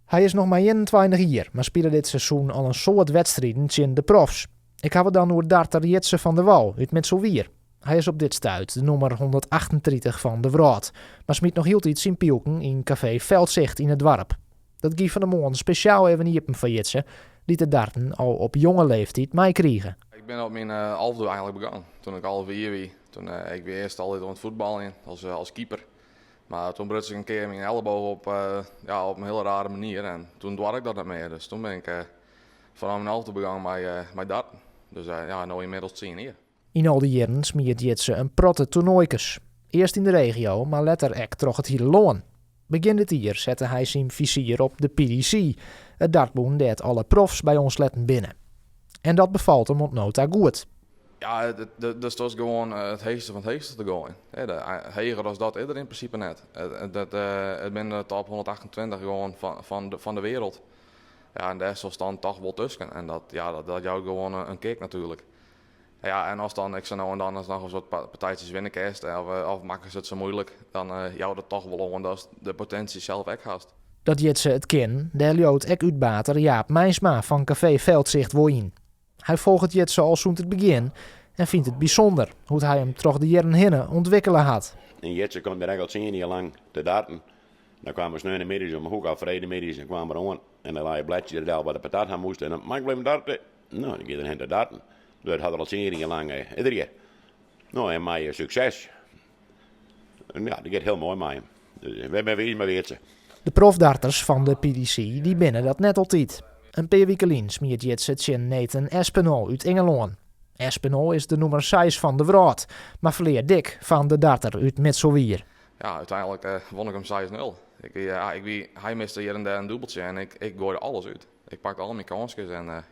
Hij is nog maar 21 jaar, maar speelde dit seizoen al een soort wedstrijden in de profs. Ik heb het dan door darter Jitse van der Wal uit Metselwier. Hij is op dit stuit de nummer 138 van de wereld, maar smiet nog heel iets in pielken in café Veldzicht in het dorp. Dat Guy van der Moon speciaal even niet van Jitse, die de darten al op jonge leeftijd meekregen. Ik ben op mijn halfdoor eigenlijk begonnen. Toen ik half jaar was. Toen ik weer eerst altijd aan het voetballen in, als keeper. Maar toen brutste ik een keer mijn elleboog op een hele rare manier. En toen dwar ik dat niet meer. Dus toen ben ik vanaf mijn halfdoor begonnen met darten. Dus nu inmiddels 10 jaar. In al die jaren smiert Jitse een protte toernooikes. Eerst in de regio, maar later ook troch het hele loon. Begin dit jaar zette hij zijn vizier op de PDC, het dartboen dat alle profs bij ons letten binnen. En dat bevalt hem ontnota goed. Ja, dus dat is gewoon het heegste van het heegste te gooien. Heger als dat is er in principe net. Het ben de top 128 gewoon van de wereld. Ja, en daar is dan toch wel tussen. En dat jou gewoon een kick natuurlijk. Ja, en als dan ik zo nou en dan eens nog eens wat partijtjes winnen kerst of maken ze het zo moeilijk, dan jou dat toch wel on dat de potentie zelf echt hast. Dat Jitse het ken, daar ljoot ek uitbater Jaap Meinsma van Café Veldzicht woon in. Hij volgt Jitse al zo'n het begin en vindt het bijzonder hoe hij hem troch de jaren hinnen ontwikkelen had. En Jitse kwam er al 10 jaar lang te darten. Dan kwamen we snel middags om hoek af middags en kwamen er aan. En dan laai je bladje er al bij de patat gaan moesten. En dan mag ik blijven darten. Nou, dan ging er heen te darten. Dat had al 10 jaar lang iedere keer. Nou, en mij succes. En ja, dat gaat heel mooi met hem. Dus we hebben weer iets met Jitse. De profdarters van de PDC die binnen dat net altijd. Een paar weken geleden smiert Jitse tjen Nathan Espinol uit Engeland. Espinol is de nummer 6 van de wereld, maar verleer dik van de darter uit Metselwier. Ja, uiteindelijk won ik hem 6-0. Hij miste hier en daar een dubbeltje en ik gooide alles uit. Ik pakte al mijn kansjes en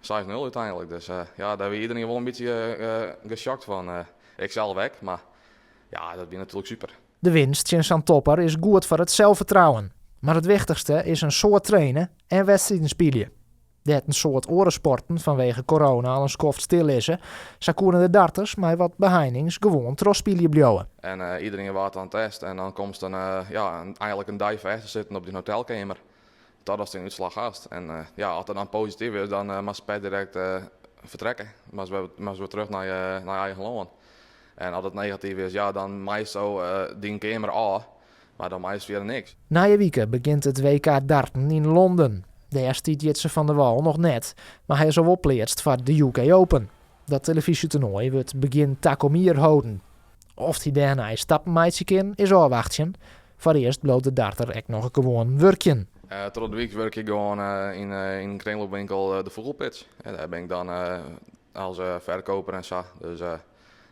6-0 uiteindelijk. Dus daar werd iedereen wel een beetje geschokt van. Ik zelf weg, maar ja, dat was natuurlijk super. De winst in zijn topper is goed voor het zelfvertrouwen. Maar het wichtigste is een soort trainen en wedstrijden spelen. Dat een soort orensporten vanwege corona al een skoft stil is. Zo kunnen de darters met wat beheinings gewoon trosspelen blijven. En iedereen wordt aan het testen en dan komt eigenlijk een dive te zitten op die hotelkamer. Dat als die uitslag hast. En als het dan positief is, dan mag je direct vertrekken. Maar we terug naar je eigen land. En als het negatief is, dan mag je zo die kamer aan. Maar dan mag je weer niks. Na je weken begint het WK darten in Londen. Daar stiet Jitse van der Wal nog net, maar hij is al opleerst voor de UK Open. Dat televisietoernooi wordt begin takomier houden. Of hij daarna stappen meidje kan, is afwachten. Voor eerst bloot de darter echt nog een gewoon werkje. Tot de week werk ik gewoon in een kringloopwinkel de vogelpitch. Daar ben ik dan als verkoper en zo. Dus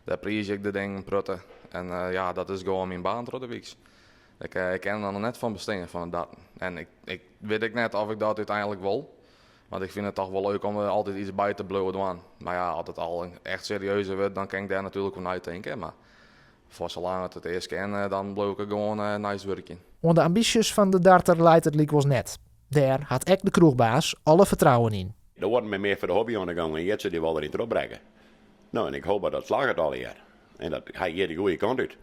daar prijs ik de dingen prutten. En dat is gewoon mijn baan tot de week. Ik ken er dan net van besteden van het darten. En ik weet net of ik dat uiteindelijk wil. Want ik vind het toch wel leuk om er altijd iets bij te blowen. Maar ja, als het al echt serieuzer wordt, dan kan ik daar natuurlijk wel uitdenken. Maar voor zolang het eerst ken, dan blow ik er gewoon nice werk in. Want de ambities van de darter leidt het was net. Daar had ik de kroegbaas alle vertrouwen in. Er wordt me meer voor de hobby aan de gang en Jitse die wil erin terugbrengen. Nou, en ik hoop dat slag het al hier. En dat hij hier de goede kant uit.